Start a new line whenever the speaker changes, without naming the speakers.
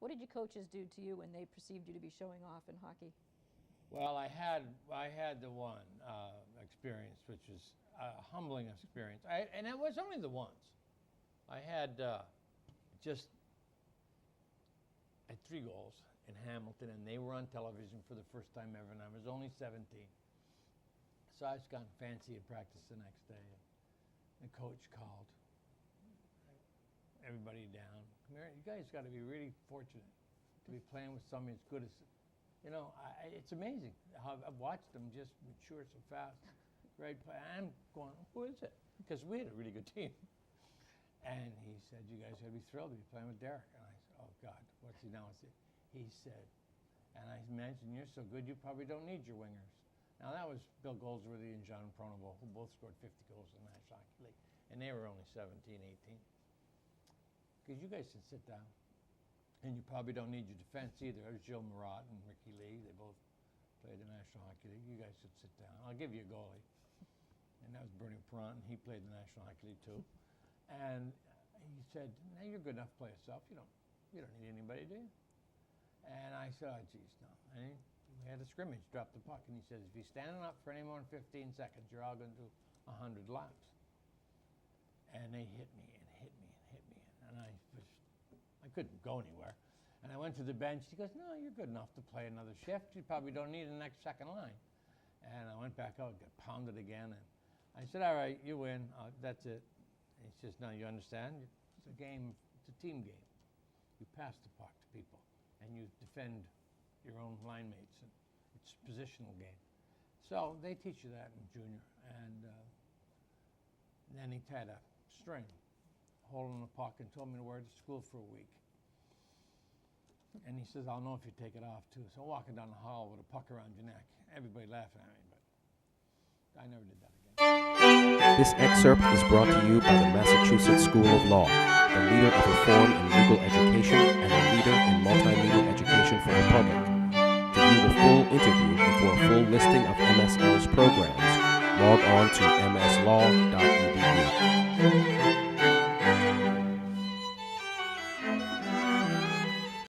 What did your coaches do to you when they perceived you to be showing off in hockey?
Well, I had the one experience, which was a humbling experience, and it was only the once. I had just I had 3 goals in Hamilton, and they were on television for the first time ever, and I was only 17. So I was gone fancy at practice the next day, and the coach called everybody down. Come here, you guys got to be really fortunate to be playing with somebody as good as, it's amazing how I've watched them just mature so fast. Great play. I'm going, who is it? Because we had a really good team. And he said, you guys got to be thrilled to be playing with Derek. And I said, oh, God, what's he now? He said, and I mentioned, you're so good, you probably don't need your wingers. Now, that was Bill Goldsworthy and John Pronovo, who both scored 50 goals in the National Hockey League. And they were only 17, 18. Because you guys can sit down. And you probably don't need your defense either. There's Joe Murat and Ricky Lee. They both played the National Hockey League. You guys should sit down. I'll give you a goalie. And that was Bernie Perron, and he played the National Hockey League too. And he said, "Now you're good enough to play yourself. You don't need anybody, do you?" And I said, "Oh, geez, no." And we had a scrimmage, dropped the puck, and he says, "If you're standing up for any more than 15 seconds, you're all going to do 100 laps." And they hit me and hit me and hit me, and I couldn't go anywhere. And I went to the bench. He goes, "No, you're good enough to play another shift. You probably don't need a next second line." And I went back out, got pounded again, and I said, "All right, you win. That's it." And he says, "No, you understand? It's a game. It's a team game. You pass the puck to people, and you defend your own line mates, and it's a positional game." So they teach you that in junior. And then he tied a string holding the puck and told me to wear it to school for a week. And he says, "I'll know if you take it off, too." So walking down the hall with a puck around your neck, everybody laughing at me, but I never did that again.
This excerpt is brought to you by the Massachusetts School of Law, the leader of reform in legal education and a leader in multimedia education for the public. To view the full interview and for a full listing of MSL's programs, log on to mslaw.edu.